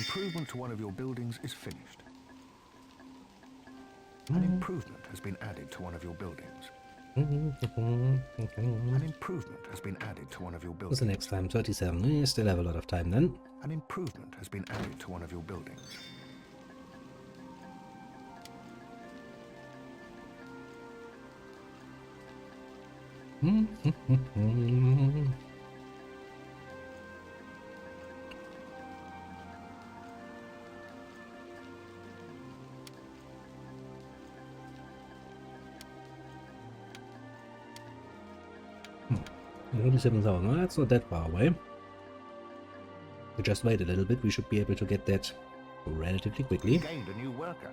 improvement to one of your buildings is finished. An improvement has been added to one of your buildings. An improvement has been added to one of your buildings. What's the next time? 37. We still have a lot of time then. An improvement has been added to one of your buildings. $47,000. That's not that far away. We just wait a little bit. We should be able to get that relatively quickly. Gained a new worker.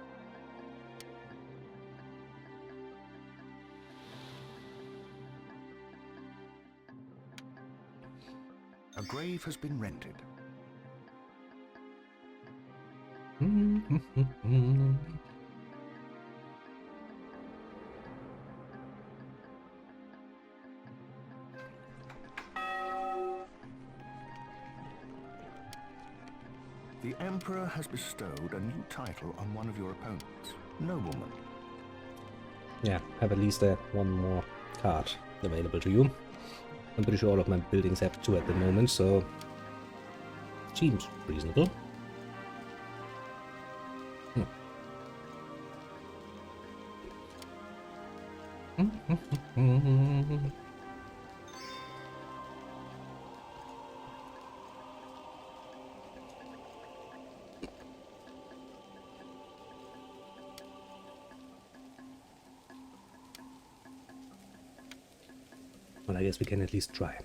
A grave has been rented. The Emperor has bestowed a new title on one of your opponents, Nobleman. Yeah, have at least one more card available to you. I'm pretty sure all of my buildings have 2 at the moment, so seems reasonable. Well, I guess we can at least try.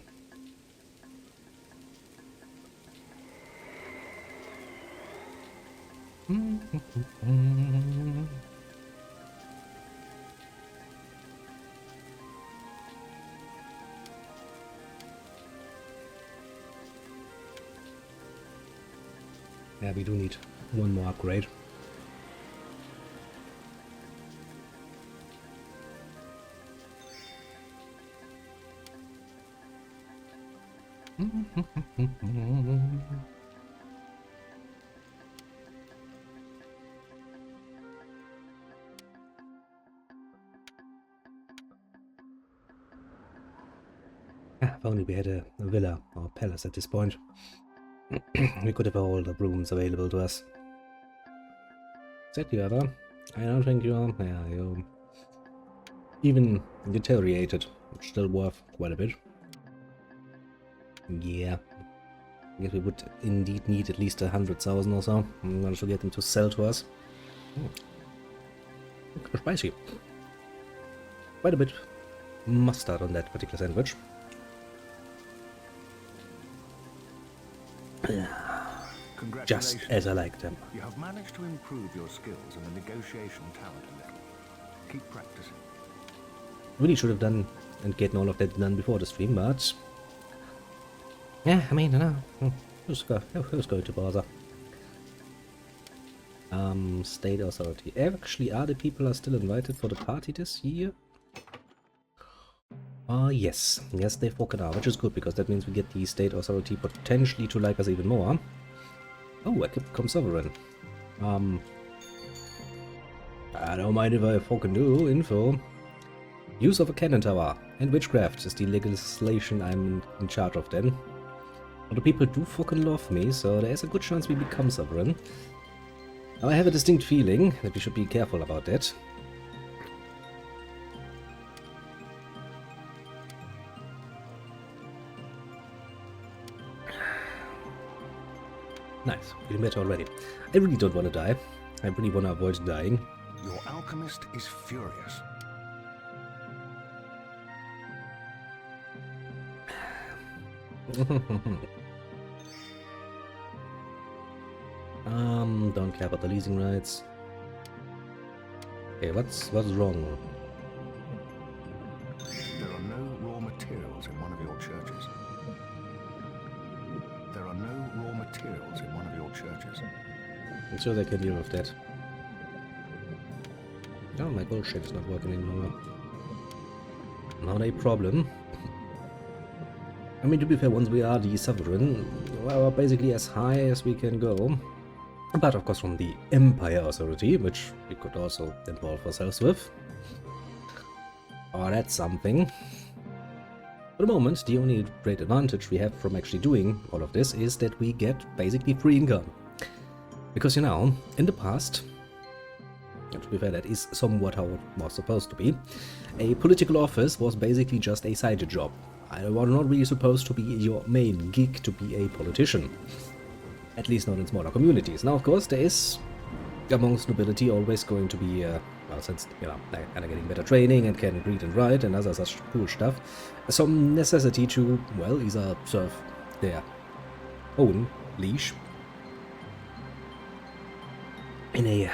Yeah, we do need one more upgrade. If only we had a villa or a palace at this point. We could have all the rooms available to us. Is that you ever? I don't think you are. Yeah, you're even deteriorated. It's still worth quite a bit. Yeah. I guess we would indeed need at least 100,000 or so in order to get them to sell to us. Spicy. Quite a bit mustard on that particular sandwich. Just as I like them. You have managed to improve your skills and the negotiation talent a little. Keep practicing. Really should have done and gotten all of that done before the stream, but yeah, I mean, I know. Who's going to bother? State authority. Actually, are the people still invited for the party this year? Yes. Yes, they fucking are, which is good, because that means we get the state authority potentially to like us even more. Oh, I could become sovereign. I don't mind if I fucking do. Info. Use of a cannon tower and witchcraft is the legislation I'm in charge of then. But the people do fucking love me, so there's a good chance we become sovereign. Now I have a distinct feeling that we should be careful about that. Nice, feeling better already. I really don't want to die. I really want to avoid dying. Your alchemist is furious. Don't care about the leasing rights. Okay, what's wrong? There are no raw materials in one of your churches. There are no raw materials in one of your churches. I'm sure they can deal with that. Oh, my bullshit is not working anymore. Not a problem. I mean, to be fair, once we are the sovereign, we're basically as high as we can go. But of course from the Empire Authority, which we could also involve ourselves with. Oh, that's something. For the moment, the only great advantage we have from actually doing all of this is that we get basically free income. Because, you know, in the past, and to be fair, that is somewhat how it was supposed to be, a political office was basically just a side job. I was not really supposed to be your main gig to be a politician. At least not in smaller communities. Now, of course, there is, amongst nobility, always going to be, well, since, you know, they're kind of getting better training and can read and write and other such cool stuff, some necessity to, well, either serve their own leash in a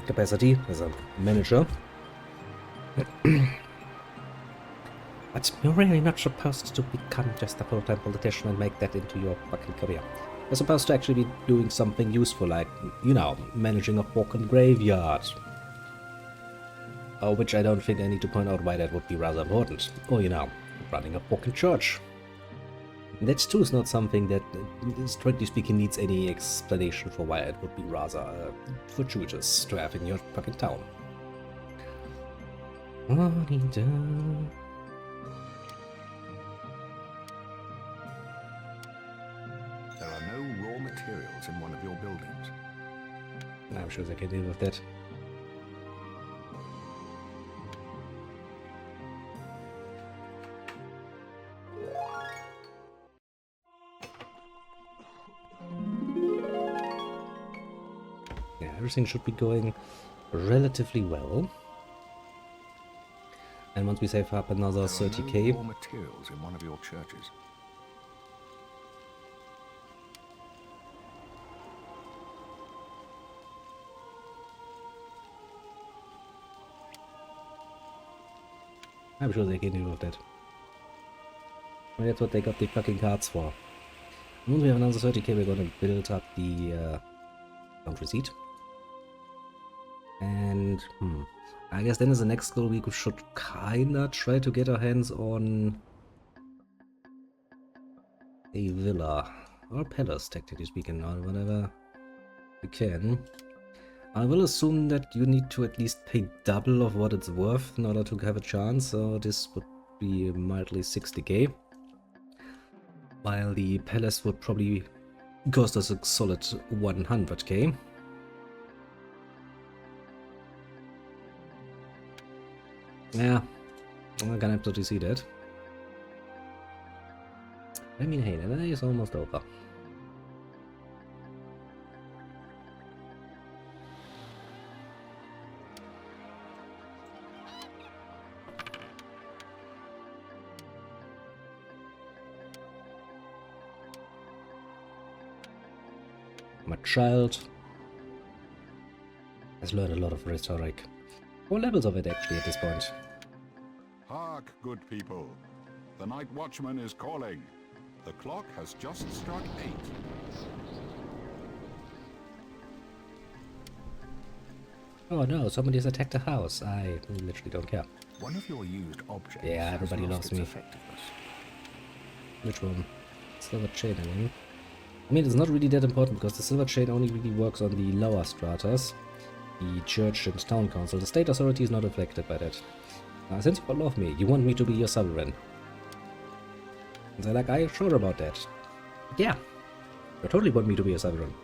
capacity as a manager. But you're really not supposed to become just a full-time politician and make that into your fucking career. You're supposed to actually be doing something useful, like, you know, managing a fucking graveyard. Which I don't think I need to point out why that would be rather important. Or, you know, running a fucking church. That too is not something that, strictly speaking, needs any explanation for why it would be rather fortuitous to have in your fucking town. There are no raw materials in one of your buildings. I'm sure they can deal with that. Yeah, everything should be going relatively well. And once we save up another 30k... There are no raw materials in one of your churches. I'm sure they can deal with that. Well, that's what they got the fucking cards for. When we have another 30k, we're gonna build up the country seat. And, I guess then as the next goal we should kinda try to get our hands on a villa. Or palace, technically speaking, or whatever we can. I will assume that you need to at least pay double of what it's worth in order to have a chance, so this would be mildly 60k. While the palace would probably cost us a solid 100k. Yeah, I can absolutely see that. I mean, hey, that is almost over. My child has learned a lot of rhetoric. 4 levels of it actually at this point. Hark, good people. The night watchman is calling. The clock has just struck 8. Oh no, somebody's attacked a house. I literally don't care. One of your used objects. Yeah, has everybody lost loves its me. effectiveness. Which one? Silver chain, I mean. I mean, it's not really that important because the silver chain only really works on the lower stratas. The church and town council. The state authority is not affected by that. Since you love me, you want me to be your sovereign. And they're like, are you sure about that? Yeah, you totally want me to be a sovereign.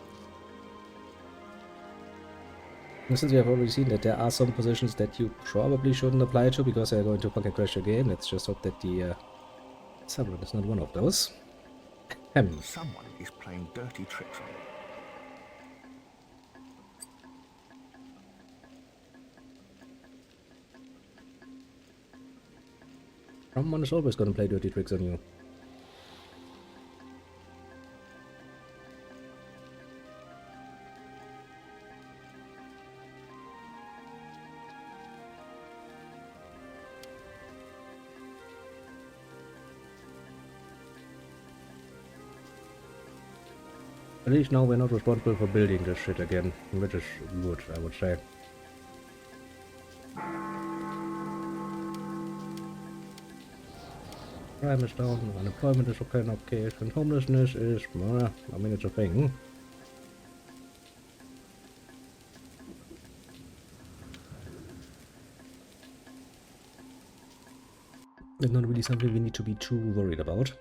And since we have already seen that there are some positions that you probably shouldn't apply to because they're going to fucking crash your game, let's just hope that the sovereign is not one of those. Someone is playing dirty tricks on you. Someone is always going to play dirty tricks on you. At least now we're not responsible for building this shit again, which is good, I would say. Crime is down, unemployment is okay, and homelessness is, I mean, it's a thing. It's not really something we need to be too worried about.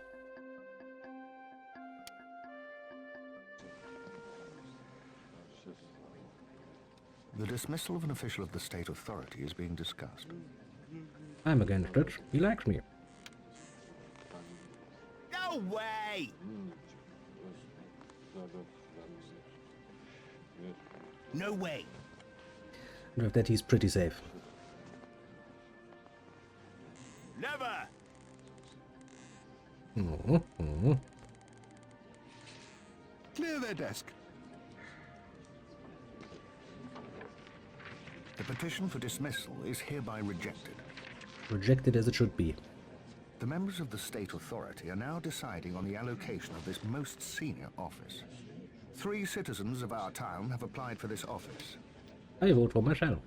The dismissal of an official of the state authority is being discussed. I'm against it. He likes me. No way! No way! And with that, he's pretty safe. Never! Clear their desk. The petition for dismissal is hereby rejected. Rejected as it should be. The members of the state authority are now deciding on the allocation of this most senior office. 3 citizens of our town have applied for this office. I vote for myself.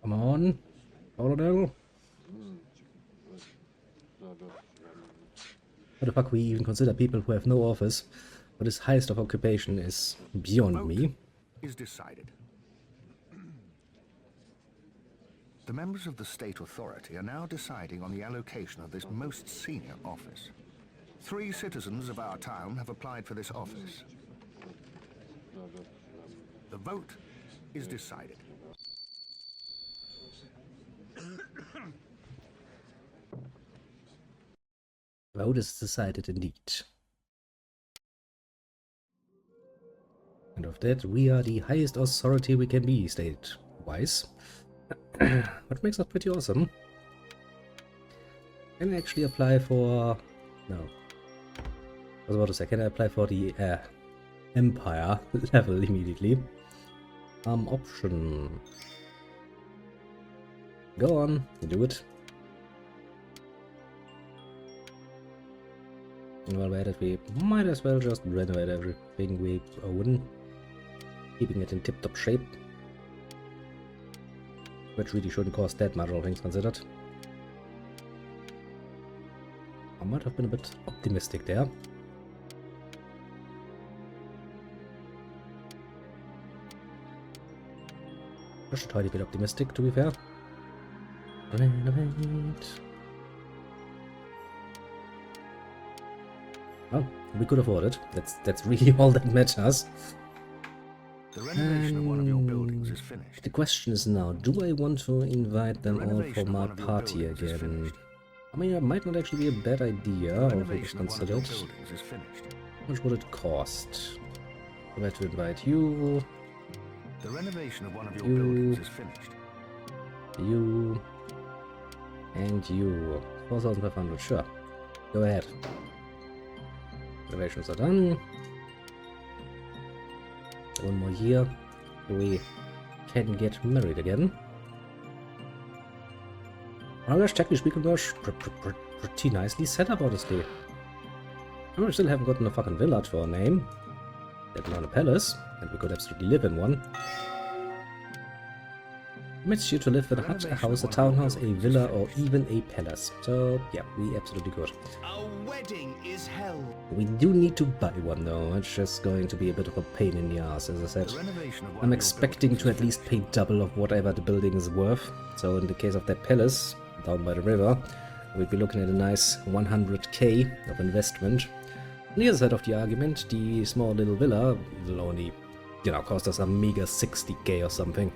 Come on, Colonel. How the fuck we even consider people who have no office, but his highest of occupation is beyond me. Is decided. The members of the state authority are now deciding on the allocation of this most senior office. 3 citizens of our town have applied for this office. The vote is decided. Vote is decided indeed. And of that, we are the highest authority we can be, state-wise. What makes us pretty awesome. Can I actually apply for... No. I was about to say, can I apply for the Empire level immediately? Option. Go on, you do it. Well, by that we might as well just renovate everything we own, keeping it in tip-top shape. Which really shouldn't cost that much, all things considered. I might have been a bit optimistic there. Just a tiny bit optimistic, to be fair. Renovate. Well, we could afford it. That's really all that matters. The renovation of one of your buildings is finished. The question is now, do I want to invite them all for my party again? I mean, it might not actually be a bad idea, all things considered. How much would it cost? I have to invite you. The renovation of one of your buildings is finished. You. And you. 4,500, sure. Go ahead. Renovations are done. One more year. We can get married again. Well, gosh, technically speaking, we're pretty nicely set up, honestly. We still haven't gotten a fucking villa to our name. Let alone a palace, and we could absolutely live in one. Permits you to live in a hut, a house, a townhouse, a villa, or even a palace. So, yeah, we absolutely could. A wedding is held. We do need to buy one, though. It's just going to be a bit of a pain in the ass, as I said. I'm expecting to at least pay double of whatever the building is worth. So, in the case of that palace, down by the river, we'd be looking at a nice 100k of investment. On the other side of the argument, the small little villa will only, you know, cost us a meager 60k or something.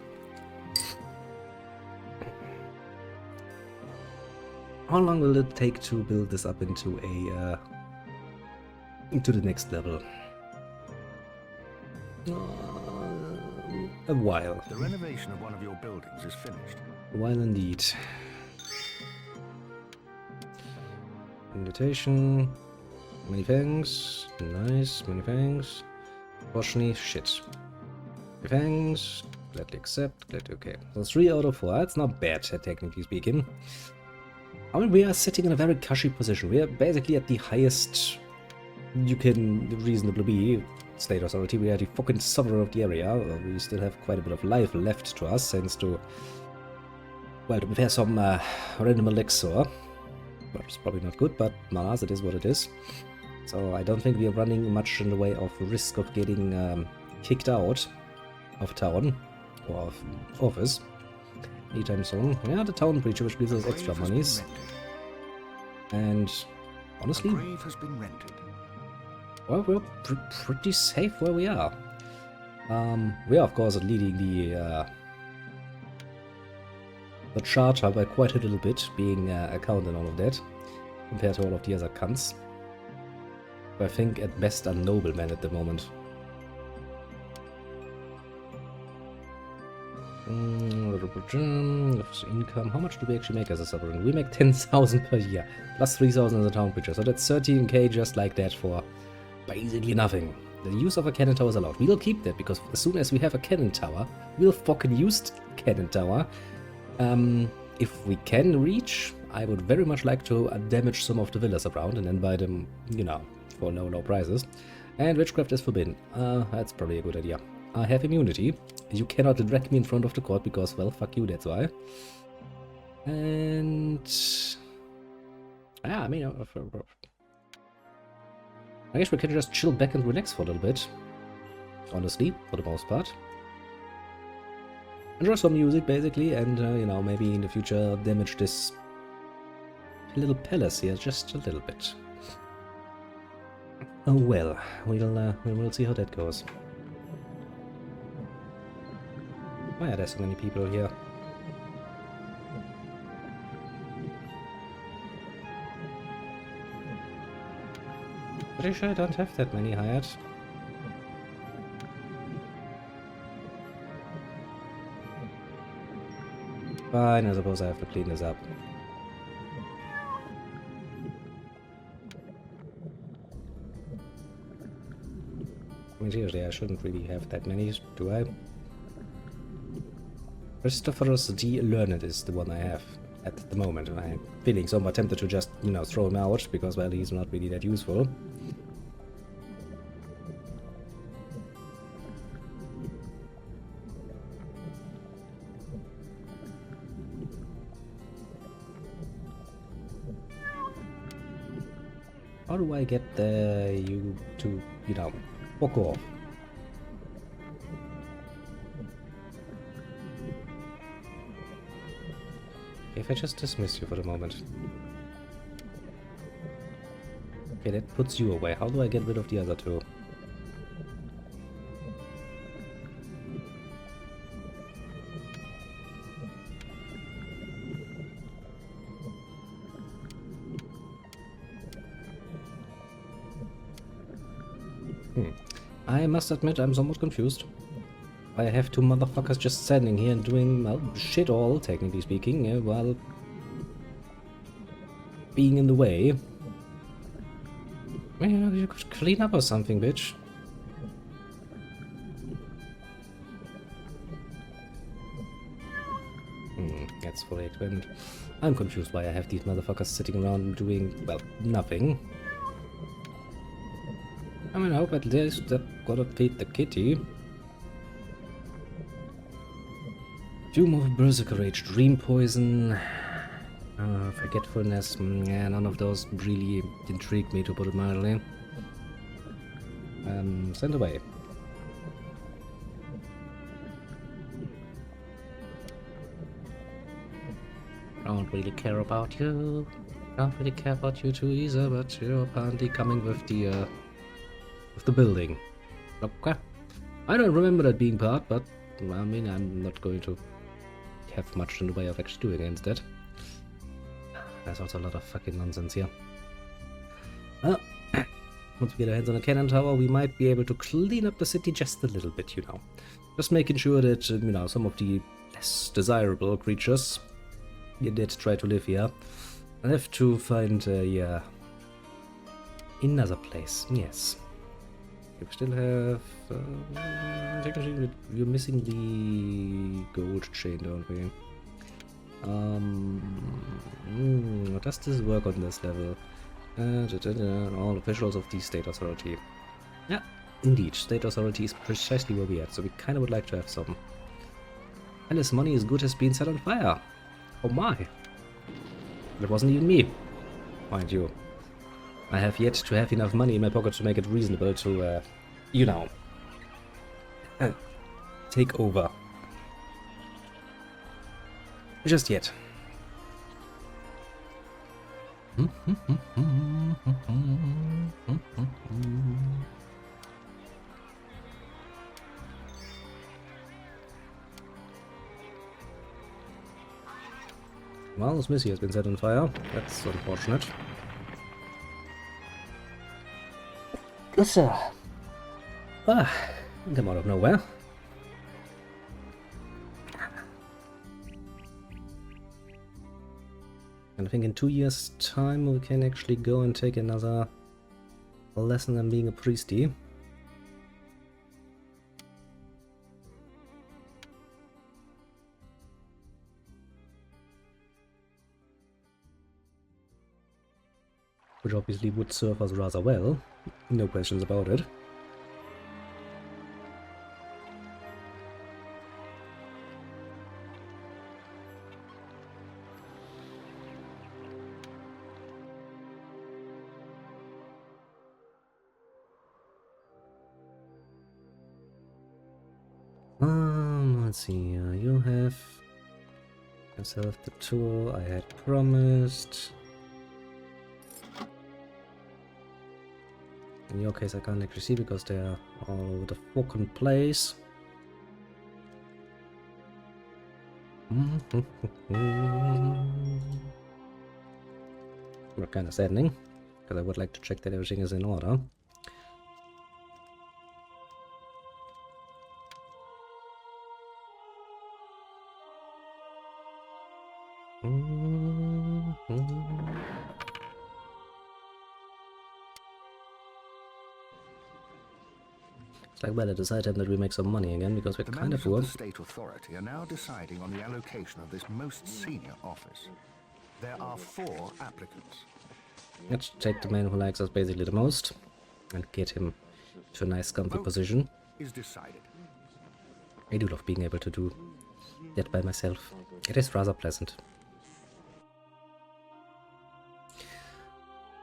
How long will it take to build this up into a into the next level? A while. The renovation of one of your buildings is finished. A while indeed. Invitation. Many thanks. Nice. Many thanks. Unfortunately, shit. Many thanks. Gladly accept. Gladly okay. So 3 out of 4. That's not bad, technically speaking. I mean, we are sitting in a very cushy position. We are basically at the highest you can reasonably be state authority. We are the fucking sovereign of the area. We still have quite a bit of life left to us, thanks to, well, to be fair, some random elixir. Which is probably not good, but malas, it is what it is. So I don't think we are running much in the way of risk of getting kicked out of town, or of office, anytime soon. Yeah, the town preacher, which gives us Grave extra has been monies. rented. And A honestly, grave has been rented. well, we're pretty safe where we are. We are, of course, leading the charter by quite a little bit, being a count and all of that, compared to all of the other cunts. I think at best a nobleman at the moment. Income. How much do we actually make as a sovereign? We make 10,000 per year, plus 3,000 as a town preacher. So that's 13k just like that for basically nothing. The use of a cannon tower is allowed. We'll keep that because as soon as we have a cannon tower, we'll fucking use the cannon tower. If we can reach, I would very much like to damage some of the villas around and then buy them, you know, for low prices. And witchcraft is forbidden. That's probably a good idea. I have immunity. You cannot drag me in front of the court because, well, fuck you, that's why. And... yeah, I mean... I guess we can just chill back and relax for a little bit. Honestly, for the most part. Enjoy some music, basically, and, you know, maybe in the future damage this little palace here just a little bit. Oh well, we'll see how that goes. Why are there so many people here? Pretty sure I don't have that many hired. Fine, I suppose I have to clean this up. I mean, seriously, I shouldn't really have that many, do I? Christopherus the Learned is the one I have at the moment. I'm feeling somewhat tempted to just, you know, throw him out, because, well, he's not really that useful. How do I get you to, you know, walk off? If I just dismiss you for the moment. Okay, that puts you away. How do I get rid of the other two? I must admit, I'm somewhat confused. I have two motherfuckers just standing here and doing, well, shit all, technically speaking, while being in the way. Well, you know, you could clean up or something, bitch. That's fully explained. I'm confused why I have these motherfuckers sitting around doing, well, nothing. I mean, I hope at least they're gonna feed the kitty. Doom of Berserker Rage, Dream Poison, Forgetfulness, yeah, none of those really intrigued me, to put it mildly. Send away. I don't really care about you. Don't really care about you too either, but you're apparently coming with the building. Okay. I don't remember that being part, but I mean, I'm not going to have much in the way of actually doing against that. There's also a lot of fucking nonsense here. Well, once we get our hands on a cannon tower, we might be able to clean up the city just a little bit, you know. Just making sure that, you know, some of the less desirable creatures that try to live here, I'll have to find another place, yes. We still have... technically, we're missing the gold chain, don't we? Does this work on this level? All officials of the state authority. Yeah, indeed, state authority is precisely where we're at, so we kind of would like to have some. And this money is good has been set on fire. Oh my. That wasn't even me, mind you. I have yet to have enough money in my pocket to make it reasonable to, you know, take over. Just yet. Well, this missile has been set on fire. That's unfortunate. Yes, sir. Ah, come out of nowhere. And I think in 2 years' time we can actually go and take another lesson on being a priesty. Which obviously would serve us rather well, no questions about it. Let's see, you have yourself the tool I had promised. In your case I can't actually see because they are all over the fucking place. We're kind of saddening, because I would like to check that everything is in order. It's like, well, it is high time that we make some money again, because we're The kind of members poor. of the state authority are now deciding on the allocation of this most senior office. There are 4 applicants. Let's take the man who likes us basically the most, and get him to a nice comfy position. Is decided. I do love being able to do that by myself. It is rather pleasant.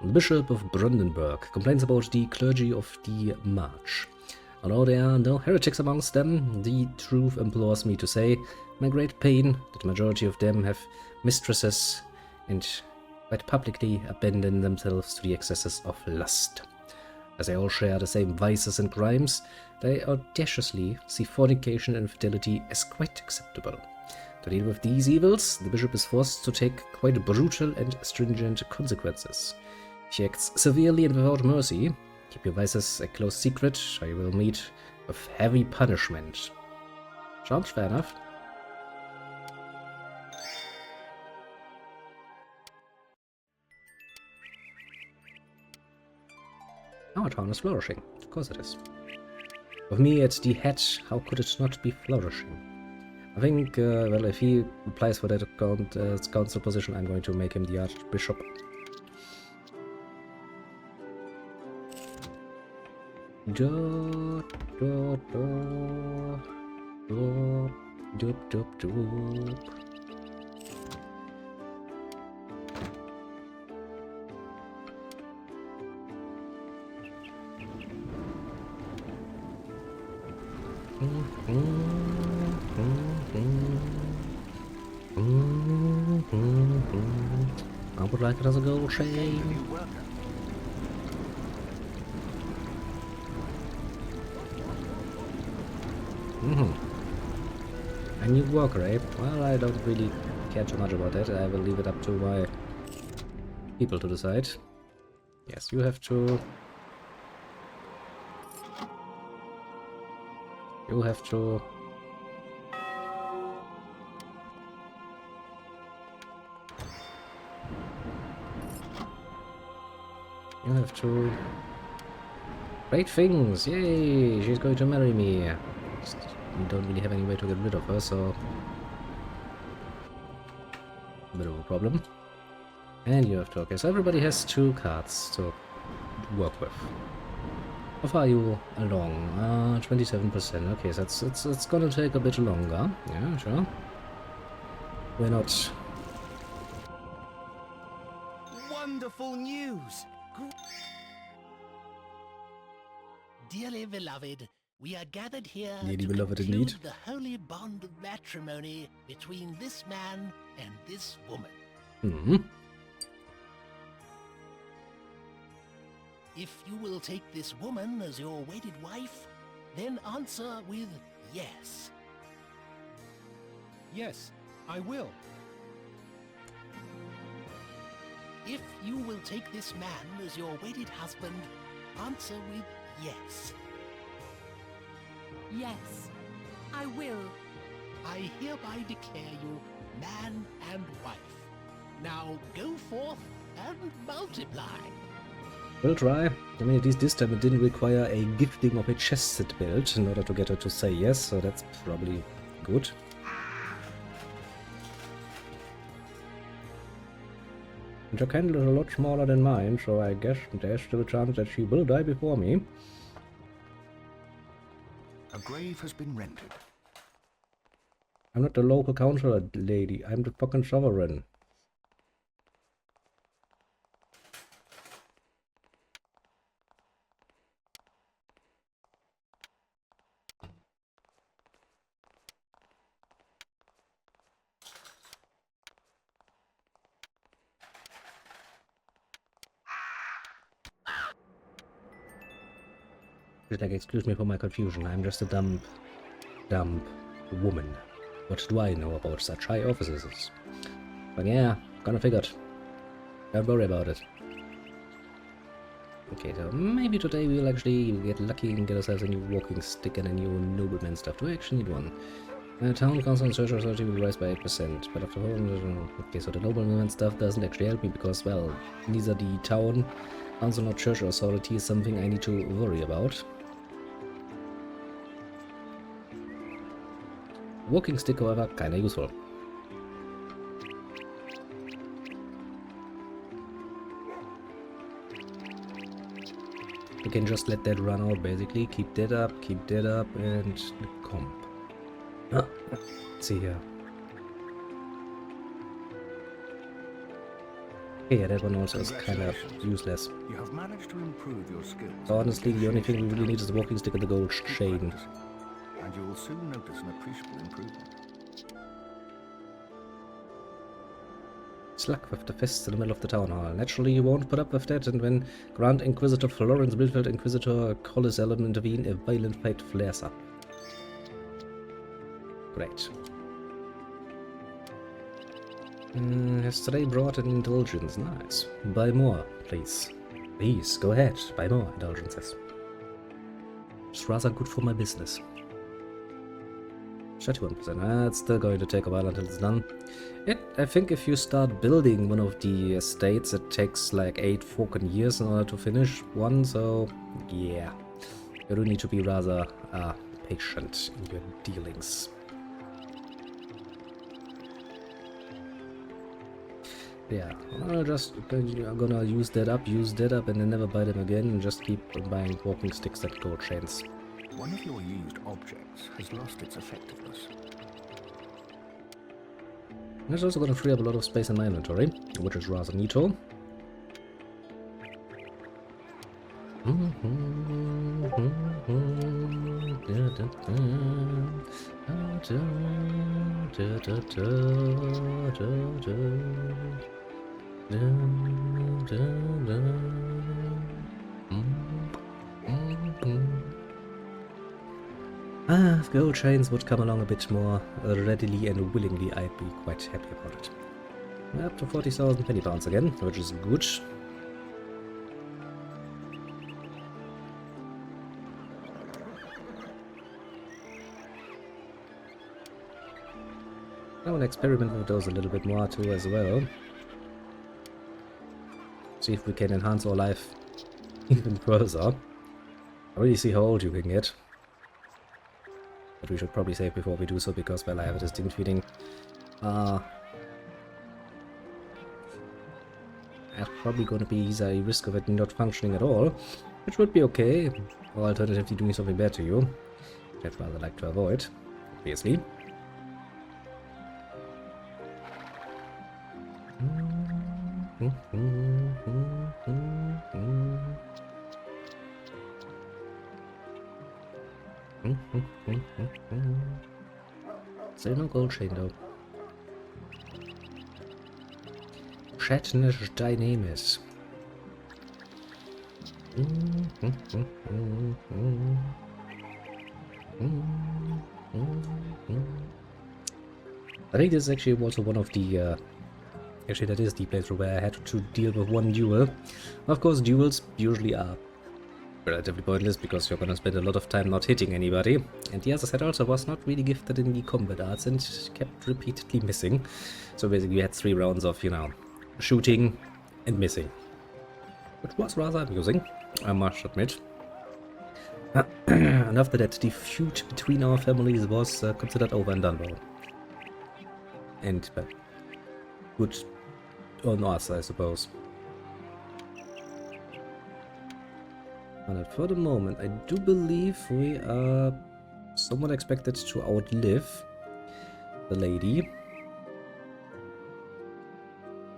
The Bishop of Brandenburg complains about the clergy of the March. Although there are no heretics amongst them, the truth implores me to say, my great pain, that the majority of them have mistresses and quite publicly abandon themselves to the excesses of lust. As they all share the same vices and crimes, they audaciously see fornication and infidelity as quite acceptable. To deal with these evils, the bishop is forced to take quite brutal and stringent consequences. If he acts severely and without mercy, keep your vices a close secret, or you will meet with heavy punishment. Sounds fair enough. Our town is flourishing. Of course it is. With me at the head, how could it not be flourishing? I think, well, if he applies for that council position, I'm going to make him the archbishop. Doop, doop, doop, doop, doop, doop. I would like it as a gold chain. New worker. A new worker, eh? Well, I don't really care too much about that. I will leave it up to my people to decide. Yes, you have to... You have to... You have to... Great things! Yay! She's going to marry me. Just don't really have any way to get rid of her, so... A bit of a problem. And you have to... Okay, so everybody has 2 cards to work with. How far are you along? 27%. Okay, so it's gonna take a bit longer. Yeah, sure. We're not... Wonderful news! Dearly beloved, We are gathered here Dearly to beloved conclude indeed. the holy bond of matrimony between this man and this woman. Hmm. If you will take this woman as your wedded wife, then answer with yes. Yes, I will. If you will take this man as your wedded husband, answer with yes. Yes, I will. I hereby declare you man and wife. Now go forth and multiply. We'll try. I mean, at least this time it didn't require a gifting of a chest set build in order to get her to say yes, so that's probably good. And her candle is a lot smaller than mine, so I guess there's still a chance that she will die before me. A grave has been rented. I'm not the local councillor, lady. I'm the fucking sovereign. She's like, excuse me for my confusion. I'm just a dumb woman. What do I know about such high offices? But yeah, kinda figured. Don't worry about it. Okay, so maybe today we'll actually get lucky and get ourselves a new walking stick and a new nobleman stuff. Do I actually need one? Town council and social authority will rise by 8%, but after okay, so the nobleman stuff doesn't actually help me because, well, neither the town council nor church authority is something I need to worry about. Walking stick, however, kinda useful. We can just let that run out, basically. Keep that up, and comp. Ah, let's see here. Okay, yeah, that one also is kind of useless. You have managed to improve your skills. Honestly, the only thing we really need is the walking stick and the gold chain. And you will soon notice an appreciable improvement. Slug with the fists in the middle of the town hall. Naturally, you won't put up with that, and when Grand Inquisitor Florence Blitfeld Inquisitor Collis Ellen intervene, a violent fight flares up. Great. Yesterday brought an indulgence. Nice. Buy more, please. Please, go ahead. Buy more indulgences. It's rather good for my business. 31%. That's still going to take a while until it's done. I think if you start building one of the estates, it takes like 8 fucking years in order to finish one, so yeah. You do need to be rather patient in your dealings. Yeah, I'm gonna use that up, and then never buy them again, and just keep buying walking sticks and gold chains. One of your used objects has lost its effectiveness. That's also gonna free up a lot of space in my inventory, which is rather neato. If gold chains would come along a bit more readily and willingly, I'd be quite happy about it. We're up to 40,000 penny pounds again, which is good. I want to experiment with those a little bit more too as well. See if we can enhance our life even further. I really see how old you can get. But we should probably save before we do so, because, well, I have a distinct feeling there's probably going to be either a risk of it not functioning at all, which would be okay, or alternatively doing something bad to you, which I'd rather like to avoid, obviously. Still no gold chain though. Shatnish Dynamis. I think this is actually also one of the actually that is the playthrough where I had to deal with one duel. Of course duels usually are relatively pointless because you're gonna spend a lot of time not hitting anybody, and the other side also was not really gifted in the combat arts and kept repeatedly missing. So basically we had 3 rounds of, you know, shooting and missing, which was rather amusing, I must admit. And after that, the feud between our families was considered over and done well. And good on us, I suppose. And for the moment, I do believe we are somewhat expected to outlive the lady.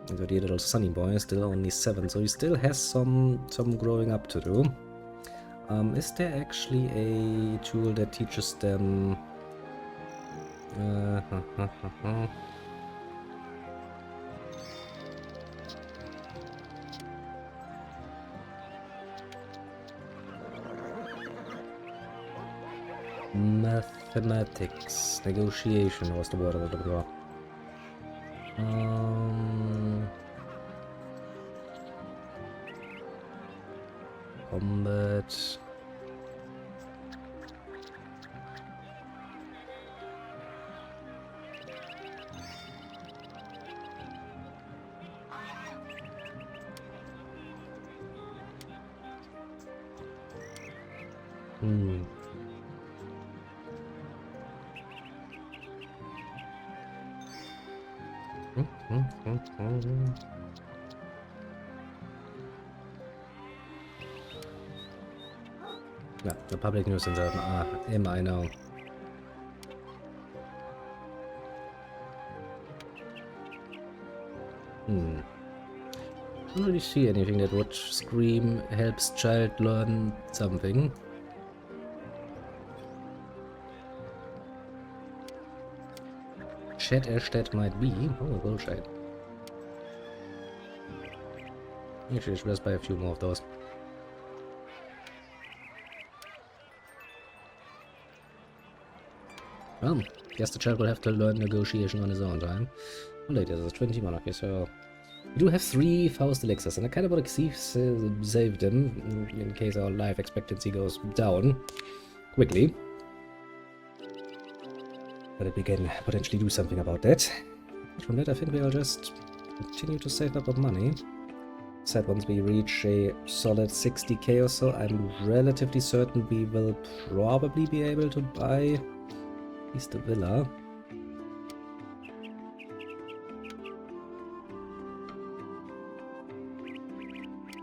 And the dear little Sunny boy is still only 7, so he still has some growing up to do. Is there actually a tool that teaches them... Mathematics. Negotiation was the word I was looking for. Combat. Yeah, the public nuisance I know. I don't really see anything that would scream helps child learn something. Chat as that might be. Oh, bullshit. Actually, I should just buy a few more of those. Well, guess the child will have to learn negotiation on his own time. Oh, later, there's 20 monarchy, so... We do have 3 Faust elixirs, and I kind of want to save them in case our life expectancy goes down quickly. But we can potentially do something about that. But from that, I think we'll just continue to save up our money. Said once we reach a solid 60k or so, I'm relatively certain we will probably be able to buy at least a villa.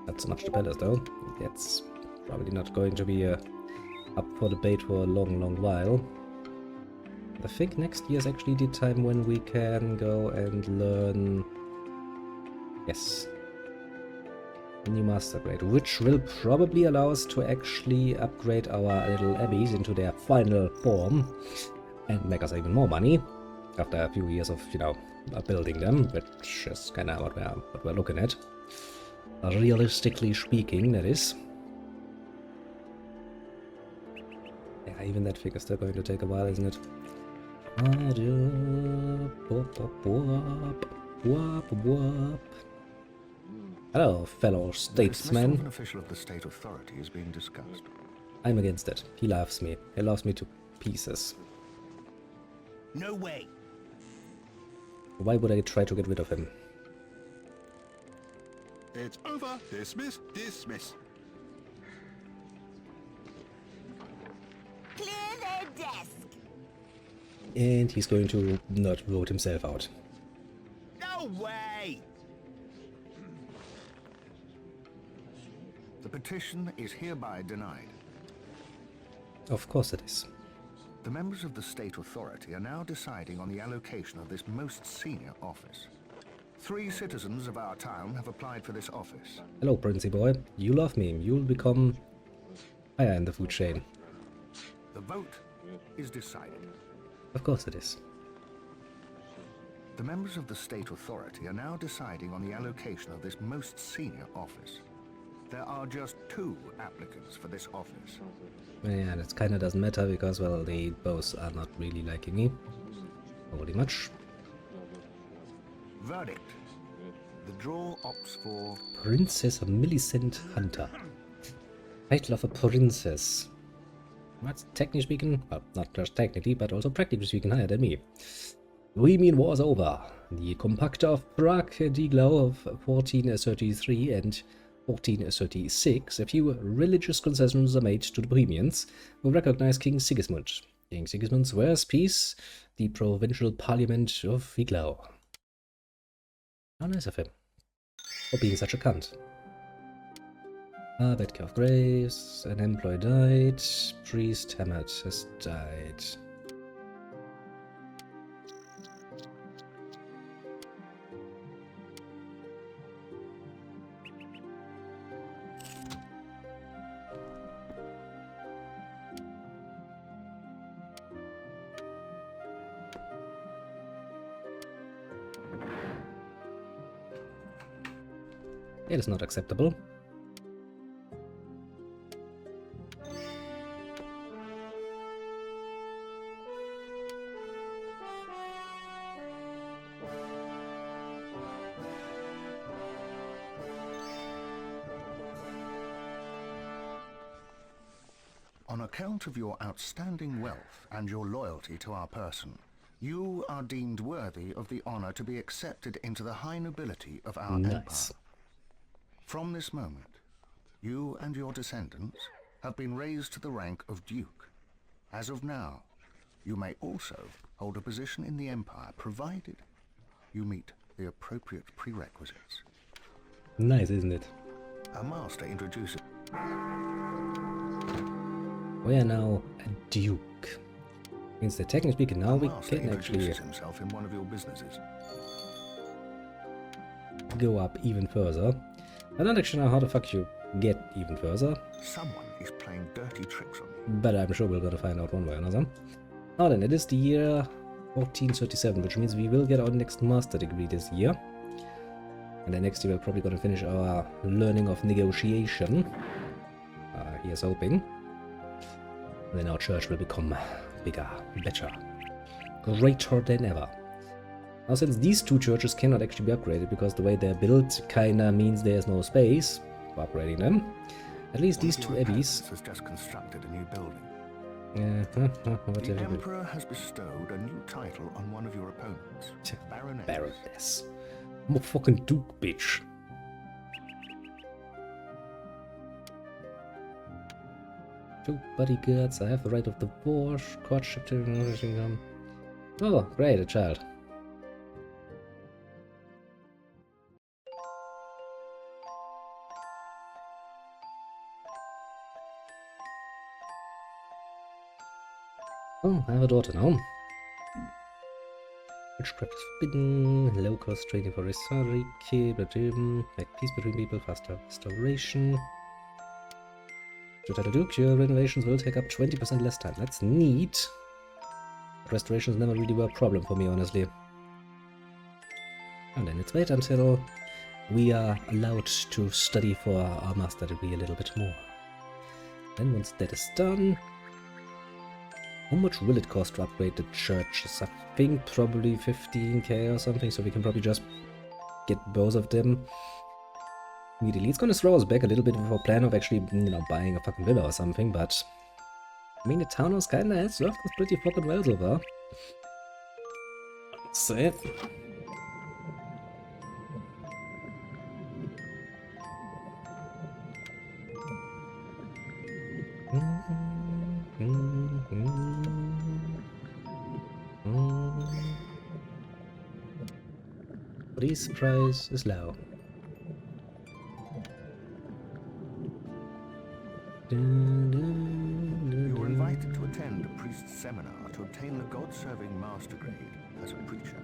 Not so much the palace though. That's probably not going to be up for debate for a long while. I think next year is actually the time when we can go and learn... Yes. A new master grade, which will probably allow us to actually upgrade our little abbeys into their final form and make us even more money after a few years of, you know, building them, which is kind of what we're looking at. Realistically speaking, that is. Yeah, even that thing is still going to take a while, isn't it? Hello, fellow statesman. The dismissal of an official of the state authority is being discussed. I'm against it. He loves me. He loves me to pieces. No way. Why would I try to get rid of him? It's over. Dismiss. Dismiss. Clear their desk. And he's going to not vote himself out. No way. The petition is hereby denied. Of course it is. The members of the state authority are now deciding on the allocation of this most senior office. 3 citizens of our town have applied for this office. Hello, Princey boy. You love me. You'll become higher in the food chain. The vote is decided. Of course it is. The members of the state authority are now deciding on the allocation of this most senior office. There are just 2 applicants for this office. Yeah, that kinda doesn't matter because, well, they both are not really liking me. Pretty much. Verdict. The draw opts for Princess Millicent Hunter. Title of a princess. That's technically speaking, well, not just technically, but also practically speaking, higher than me. The Bohemian War's over. The Compacta of Prague Deglau of 1433 and 1436, a few religious concessions are made to the Bohemians, who recognize King Sigismund. King Sigismund swears peace, the provincial parliament of Iglau. How nice of him. For being such a cunt. Bedcare of Graves, an employee died, priest Hammered has died. It is not acceptable. On account of your outstanding wealth and your loyalty to our person, you are deemed worthy of the honor to be accepted into the high nobility of our empire. From this moment, you and your descendants have been raised to the rank of Duke. As of now, you may also hold a position in the empire, provided you meet the appropriate prerequisites. Nice, isn't it? Our master introduces... We are now a duke. Means that technically speaking, now we master can actually introduces himself in one of your businesses. go up even further. I don't actually know how the fuck you get even further, Someone is playing dirty tricks on you. but I'm sure we're gonna find out one way or another. Now then, it is the year 1437, which means we will get our next master degree this year. And then next year we're probably gonna finish our learning of negotiation. Here's hoping. And then our church will become bigger, better, greater than ever. Now, since these 2 churches cannot actually be upgraded because the way they're built kinda means there's no space for upgrading them, at least these 2 abbeys. Has just constructed a new building. The Whatever. Emperor has bestowed a new title on one of your opponents, Baroness. Baroness. I'm a fucking duke, bitch. Two bodyguards, I have the right of divorce, courtship to everything. Oh, great, a child. Oh, I have a daughter now. Witchcraft is forbidden, low cost training for rhetoric, make peace between people, faster restoration. To tell the Duke, your renovations will take up 20% less time. That's neat. But restorations never really were a problem for me, honestly. And then let's wait until we are allowed to study for our master degree a little bit more. Then once that is done, how much will it cost to upgrade the churches? I think probably 15k or something, so we can probably just get both of them immediately. It's gonna throw us back a little bit with our plan of actually, you know, buying a fucking villa or something, but I mean, the townhouse kinda has served us pretty fucking well so far. So yeah. Police price is low. You were invited to attend a priest's seminar to obtain the God-serving master grade as a preacher.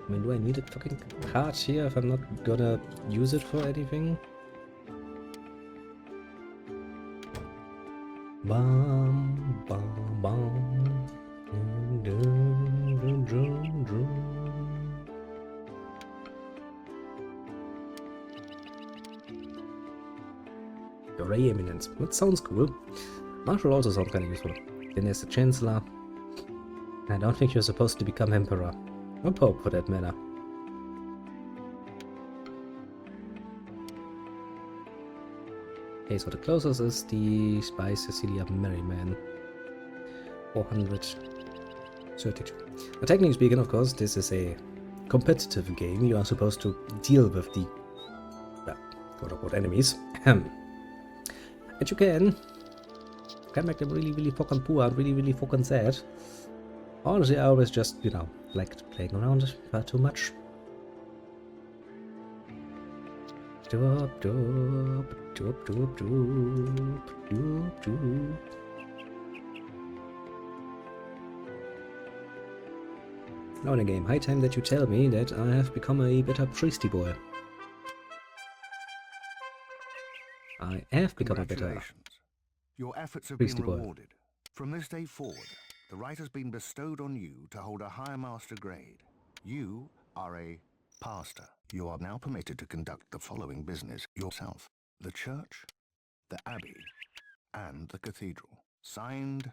I mean, do I need a fucking card here if I'm not gonna use it for anything? Bum, bum, bum. Dun, dun, dun, dun. Your Ray Eminence. That sounds cool. Marshal also sounds kind of useful. Then there's the Chancellor. I don't think you're supposed to become Emperor. Or Pope, for that matter. Okay, so the closest is the Spy Cecilia Merryman. 432. Now, technically speaking, of course, this is a competitive game. You are supposed to deal with the, well, quote-unquote enemies. And you can make them really, really fucking poor and really, really fucking sad. Honestly, I always just, you know, liked playing around far too much. Doop, doop, doop, doop, doop, doop, doop. Now in a game, high time that you tell me that I have become a better priesty boy. I have become a better Congratulations. Your efforts have priesty been boy. rewarded. From this day forward, the right has been bestowed on you to hold a higher master grade. You are a pastor. You are now permitted to conduct the following business yourself: the church, the abbey, and the cathedral. Signed,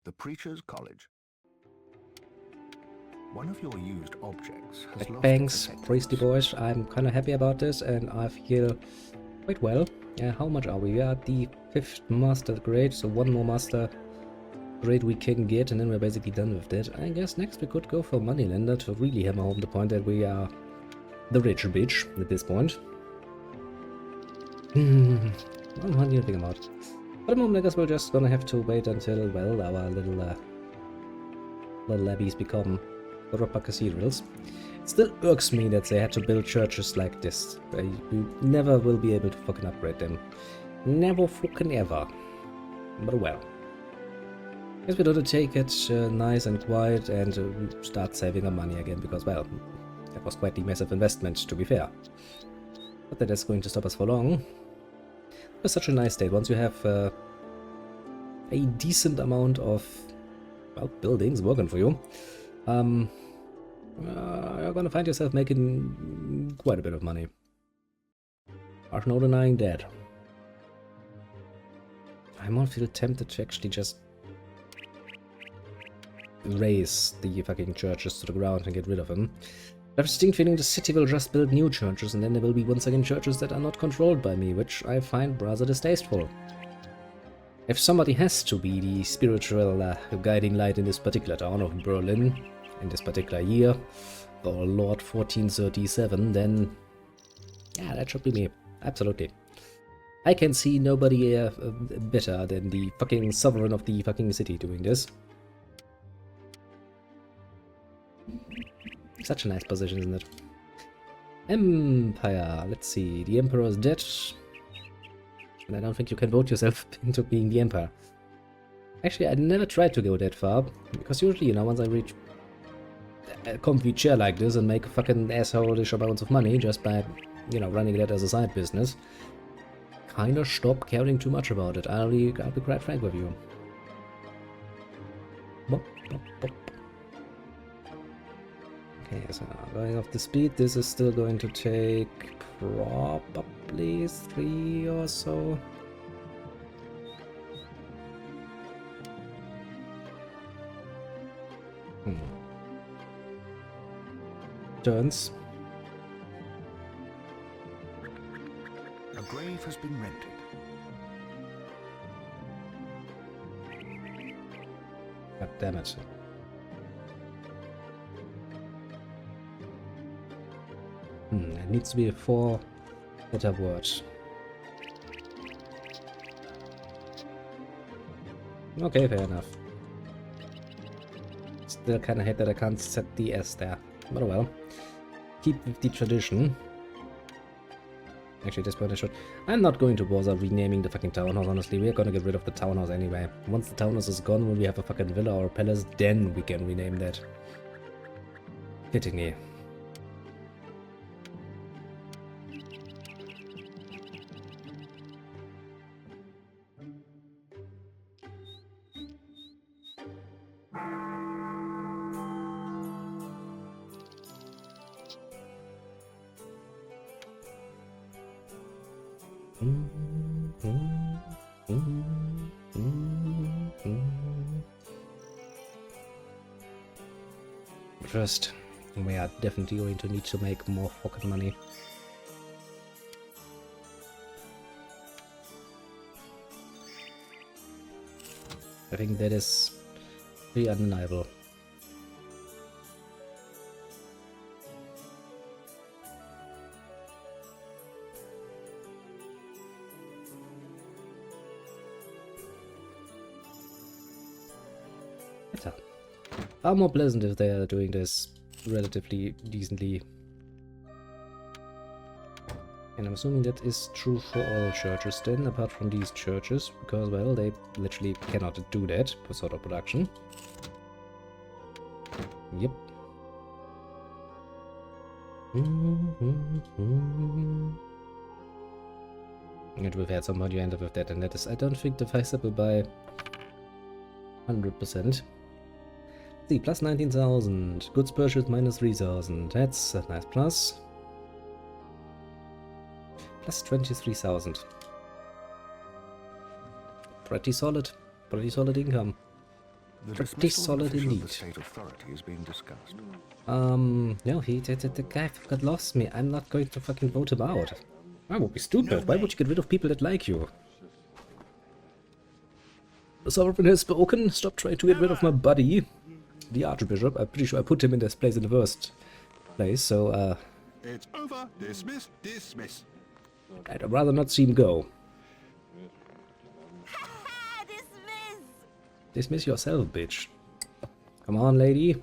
the Preacher's College. One of your used objects has lost Thanks, its priesty effectiveness. boys. I'm kind of happy about this, and I feel quite well. How much are we? We are at the 5th master grade, so one more master grade we can get, and then we're basically done with that. I guess next we could go for Moneylender to really hammer home the point that we are the rich bitch at this point. What do you think about? For the moment, I guess we're just gonna have to wait until, well, our little abbeys become proper cathedrals. It still irks me that they had to build churches like this. You never will be able to fucking upgrade them. Never fucking ever. But well. Guess we gotta take it nice and quiet and start saving our money again, because, well, that was quite the massive investment, to be fair. But that is going to stop us for long. It was such a nice day. Once you have a decent amount of, well, buildings working for you, you're gonna find yourself making quite a bit of money. There's no denying that. I might feel tempted to actually just raise the fucking churches to the ground and get rid of them. I have a distinct feeling the city will just build new churches, and then there will be once again churches that are not controlled by me, which I find rather distasteful. If somebody has to be the spiritual guiding light in this particular town of Berlin, in this particular year, or Lord 1437, then yeah, that should be me. Absolutely. I can see nobody better than the fucking sovereign of the fucking city doing this. Such a nice position, isn't it? Empire. Let's see. The Emperor is dead. And I don't think you can vote yourself into being the Emperor. Actually, I never tried to go that far. Because usually, you know, once I reach a comfy chair like this and make fucking asshole-ish amounts of money just by, you know, running that as a side business, kinda stop caring too much about it. I'll be quite frank with you. Bop, bop, bop. Okay, so going off the speed, this is still going to take probably 3 or so. Turns. A grave has been rented. God damn it. It needs to be a 4-letter word. Okay, fair enough. Still kinda hate that I can't set the S there. But oh well. Keep with the tradition. Actually, at this point I should. I'm not going to bother renaming the fucking townhouse, honestly. We're gonna get rid of the townhouse anyway. Once the townhouse is gone, when we have a fucking villa or a palace, then we can rename that. Fittingly. But first, we are definitely going to need to make more pocket money. I think that is pretty undeniable. Better. Far more pleasant if they are doing this relatively decently. And I'm assuming that is true for all churches then, apart from these churches, because, well, they literally cannot do that for sort of production. Yep. And we've had somebody end up with that, and that is, I don't think, divisible by 100%. See, plus 19,000. Goods purchased minus 3,000. That's a nice plus. Plus 23,000. Pretty solid. Pretty solid income. The Pretty dismissal solid official of the indeed. state authority is being discussed. No, the guy got lost me. I'm not going to fucking vote him out. I would be stupid. No Why way. would you get rid of people that like you? The sovereign has spoken. Stop trying to get rid of my buddy, the archbishop. I'm pretty sure I put him in this place in the first place, so It's over. Dismiss, dismiss. I'd rather not see him go. Dismiss! Dismiss yourself, bitch. Come on, lady.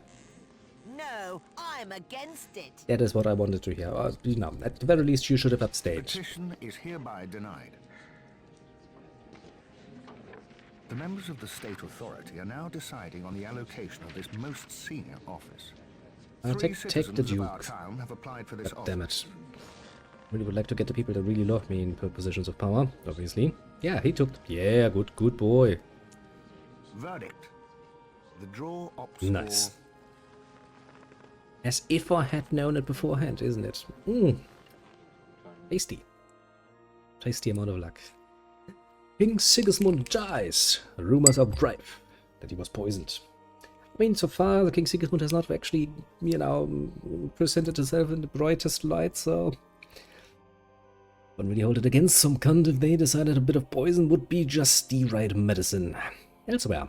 No, I'm against it. That is what I wanted to hear. You know, at the very least, you should have abstained. Petition is hereby denied. The members of the state authority are now deciding on the allocation of this most senior office. Three Take the citizens of our Duke. town have applied for this God office. damn it. Really would like to get the people that really love me in positions of power, obviously. Yeah, he took... Yeah, good boy. Verdict. The draw opts Nice. for... As if I had known it beforehand, isn't it? Tasty. Tasty amount of luck. King Sigismund dies. Rumors are rife that he was poisoned. I mean, so far, the King Sigismund has not actually, you know, presented himself in the brightest light, so... Wouldn't really hold it against some cunt if they decided a bit of poison would be just the right medicine. Elsewhere,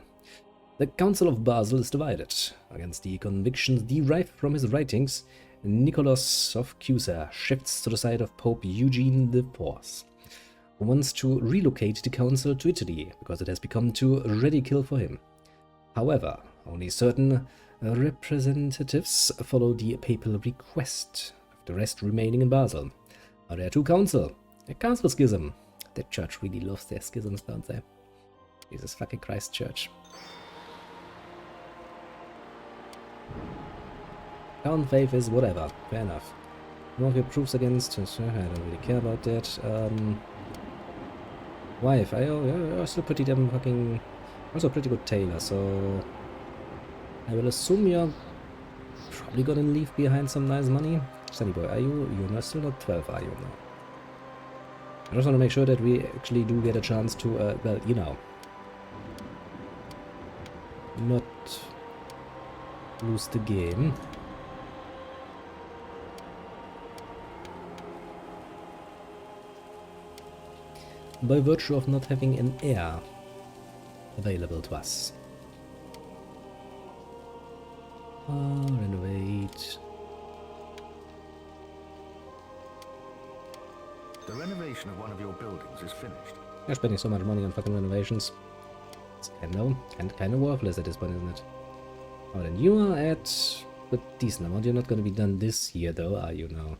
the Council of Basel is divided. Against the convictions derived from his writings, Nicholas of Cusa shifts to the side of Pope Eugene IV, who wants to relocate the council to Italy because it has become too radical for him. However, only certain representatives follow the papal request, with the rest remaining in Basel. Are there two council? A council schism. The church really loves their schisms, don't they? Jesus fucking Christ, church. Count faith is whatever. Fair enough. More of your proofs against... I don't really care about that. Wife. You're still pretty damn fucking... Also a pretty good tailor, so... I will assume you're probably gonna leave behind some nice money. Sunny boy, are you? You're not still not 12, are you? No. I just want to make sure that we actually do get a chance to, well, you know, not lose the game. By virtue of not having an heir available to us. Renovate. The renovation of one of your buildings is finished. You're spending so much money on fucking renovations. It's kind of worthless at this point, isn't it? Oh, then you are at a decent amount. You're not going to be done this year, though, are you now?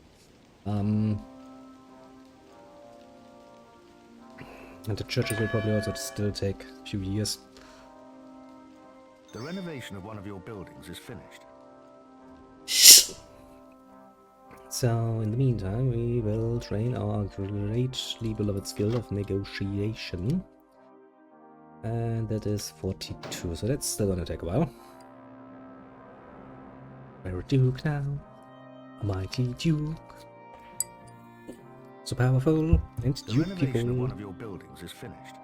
And the churches will probably also still take a few years. The renovation of one of your buildings is finished. So, in the meantime, we will train our greatly beloved skill of negotiation. And that is 42, so that's still gonna take a while. We're a Duke now. A mighty Duke. so powerful and The renovation of beautiful. one of your buildings is finished.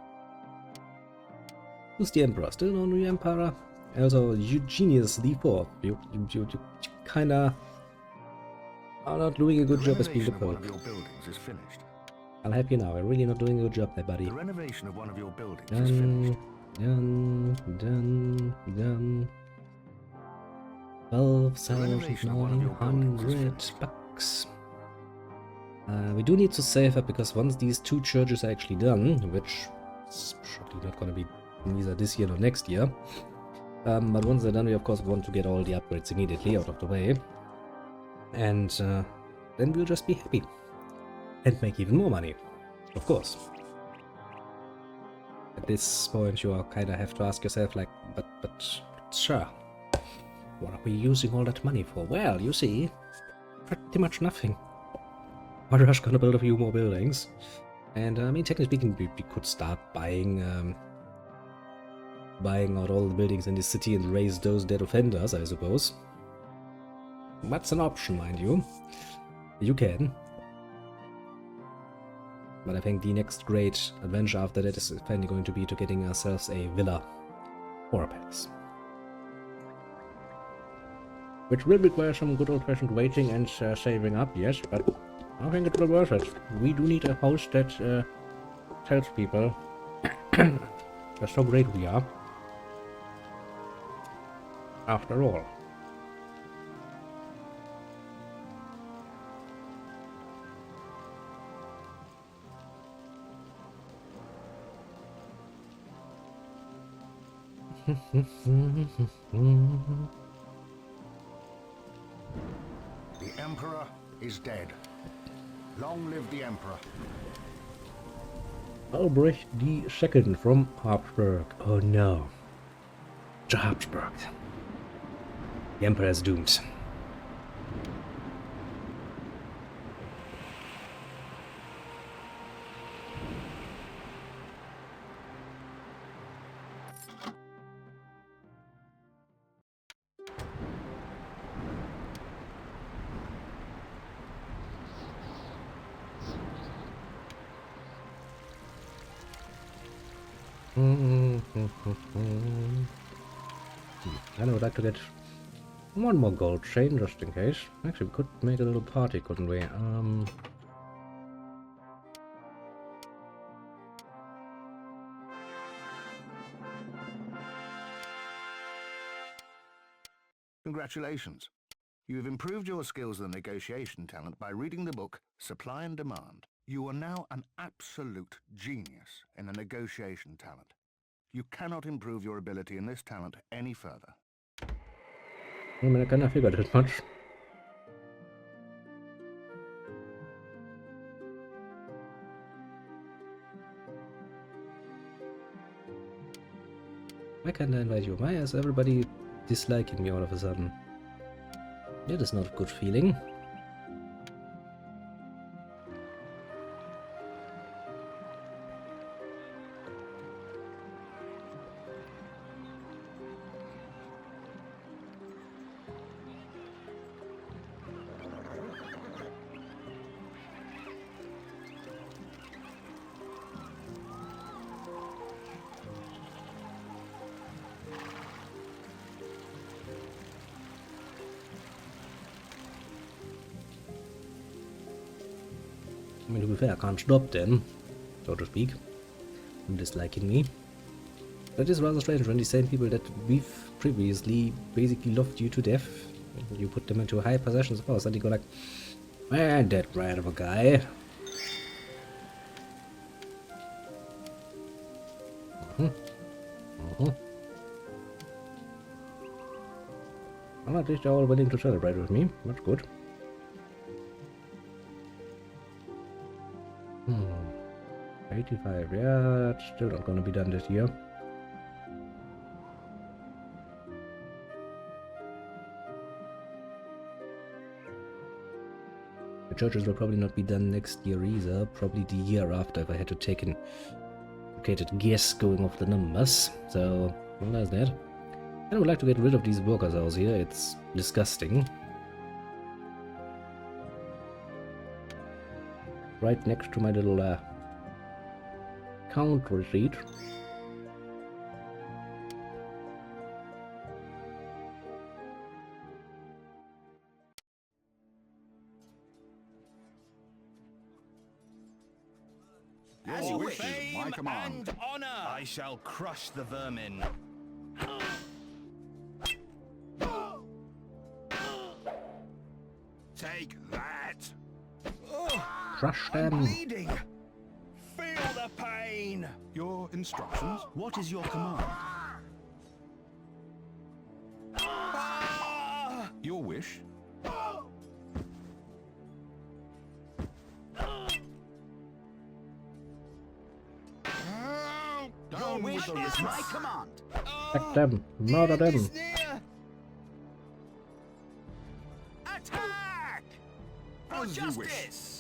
Who's the Emperor? Still no new Emperor? Also, Eugenius the Fourth. You kinda are not doing a good job as being the renovation of one Pope. of your buildings is finished. I'll help you now. I'm really not doing a good job there, buddy. The renovation of one of your buildings is finished. Done. renovation of one of your buildings is 12,900 finished. bucks. We do need to save up because once these 2 churches are actually done, which is probably not going to be neither this year nor next year, but once they're done, we of course want to get all the upgrades immediately out of the way, and then we'll just be happy and make even more money, of course. At this point, you kind of have to ask yourself, like, but sure, what are we using all that money for? Well, you see, pretty much nothing. We're just gonna build a few more buildings, and I mean, technically speaking, we could start buying out all the buildings in the city and raise those dead offenders, I suppose. That's an option, mind you. You can. But I think the next great adventure after that is finally going to be to getting ourselves a villa or a palace. Which will require some good old-fashioned waiting and saving up, yes, but I think it will be worth it. We do need a host that tells people just how great we are. After all. The Emperor is dead. Long live the Emperor. Albrecht II from Habsburg. Oh no. To Habsburg. The Emperor is doomed. And I would like to get one more gold chain just in case. Actually, we could make a little party, couldn't we? Congratulations. You have improved your skills and negotiation talent by reading the book Supply and Demand. You are now an absolute genius in a negotiation talent. You cannot improve your ability in this talent any further. I mean, I kind of figured as much. Why can't I invite you? Why is everybody disliking me all of a sudden? That is not a good feeling. I mean, to be fair, I can't stop them, so to speak, from disliking me. That is rather strange when the same people that we've previously basically loved you to death, you put them into high possessions of power, and you go like, man, that right of a guy. Well, at least they're all willing to celebrate with me. That's good. 85, yeah, that's still not gonna be done this year. The churches will probably not be done next year either, probably the year after if I had to take an educated guess going off the numbers. So, well, there's that. And I would like to get rid of these workers house here, it's disgusting. right next to my little count retreat. As Your you wish wish. is my command. And honor. I shall crush the vermin. Take that. Crush I'm them! bleeding. Feel the pain. Your instructions? What is your command? Ah! Your wish? Your Down with wish the is my resist. command. Attack them! Murder The end them! is near. Attack! For As you wish. justice!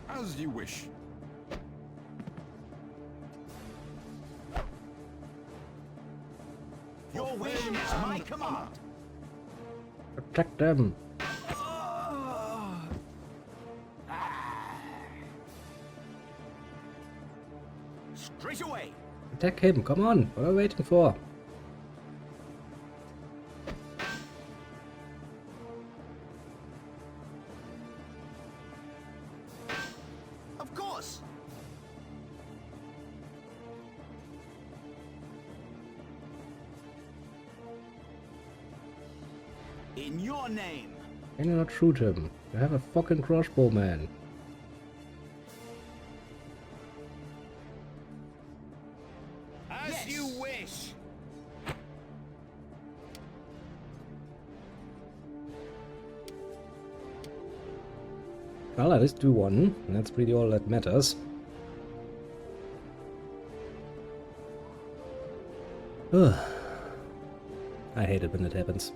As you wish. Your wish is my command. Attack them! Straight away. Attack him! Come on! What are we waiting for? Of course. In your name. Can you not shoot him? You have a fucking crossbow, man. As you wish. Well, at least do one. That's pretty all that matters. Ugh. I hate it when it happens.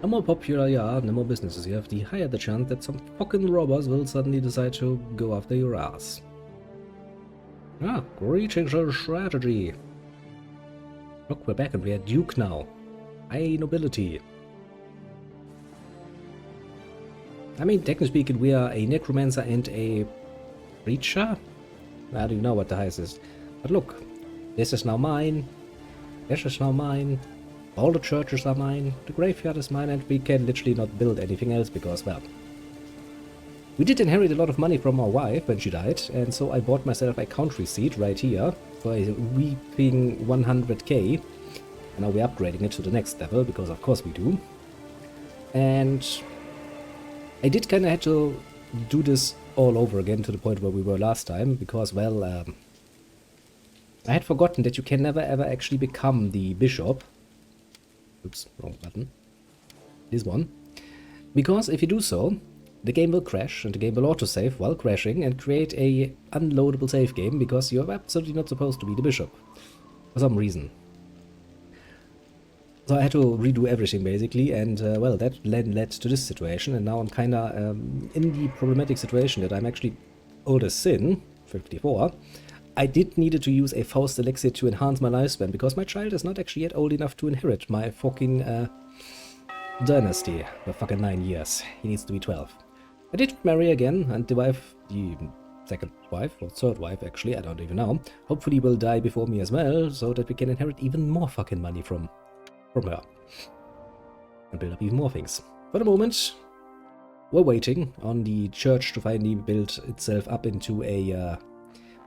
The more popular you are and the more businesses you have, the higher the chance that some fucking robbers will suddenly decide to go after your ass. Ah, greetings to strategy. Look, we're back and we are Duke now. High nobility. I mean, technically speaking, we are a necromancer and a preacher? I don't even know what the highest is. But look, this is now mine. This is now mine. All the churches are mine. The graveyard is mine, and we can literally not build anything else because, well, we did inherit a lot of money from our wife when she died, and so I bought myself a country seat right here for a whopping 100k. And now we're upgrading it to the next level because, of course, we do. And I did kind of have to do this all over again to the point where we were last time, because, well, I had forgotten that you can never ever actually become the bishop. Oops, wrong button. This one. Because if you do so, the game will crash, and the game will autosave while crashing and create a unloadable save game, because you're absolutely not supposed to be the bishop. For some reason. So I had to redo everything basically, and well, that led to this situation, and now I'm kinda in the problematic situation that I'm actually old as sin, 54. I did needed to use a Faust elixir to enhance my lifespan, because my child is not actually yet old enough to inherit my fucking dynasty for fucking 9 years. He needs to be 12. I did marry again, and the wife, the second wife, or third wife actually, I don't even know, hopefully will die before me as well, so that we can inherit even more fucking money from her. And build up even more things. For the moment, we're waiting on the church to finally build itself up into a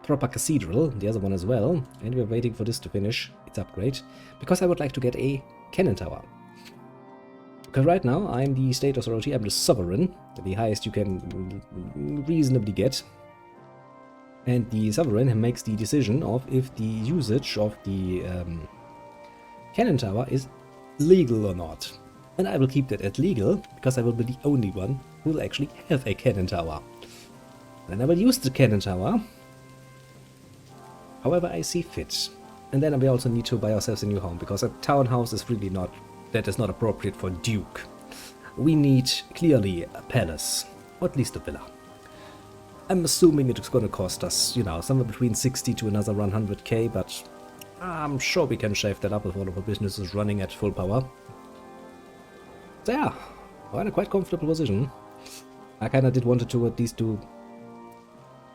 proper cathedral, the other one as well, and we're waiting for this to finish its upgrade, because I would like to get a cannon tower. Because right now, I'm the state authority, I'm the sovereign, the highest you can reasonably get. And the sovereign makes the decision of if the usage of the cannon tower is legal or not. And I will keep that at legal, because I will be the only one who will actually have a cannon tower. Then I will use the cannon tower however I see fit. And then we also need to buy ourselves a new home, because a townhouse is really not, that is not appropriate for Duke. We need clearly a palace, or at least a villa. I'm assuming it's going to cost us, you know, somewhere between 60 to another 100k, but I'm sure we can shave that up if all of our business is running at full power. So yeah, we're in a quite comfortable position. I kinda did wanted to at least do...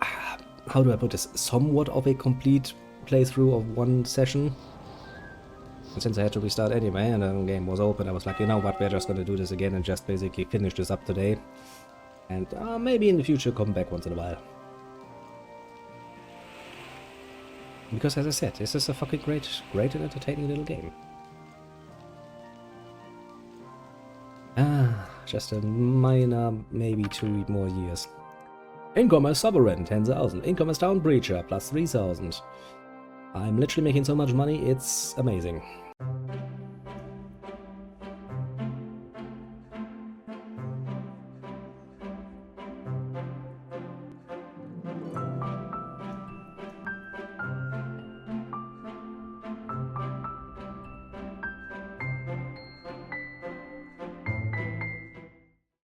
how do I put this? Somewhat of a complete playthrough of one session. And since I had to restart anyway and the game was open, I was like, you know what, we're just gonna do this again and just basically finish this up today. And maybe in the future come back once in a while. Because as I said, this is a fucking great and entertaining little game. Just a minor, maybe 2 more years. Income as Sovereign, 10,000. Income as Town Breacher, plus 3,000. I'm literally making so much money, it's amazing.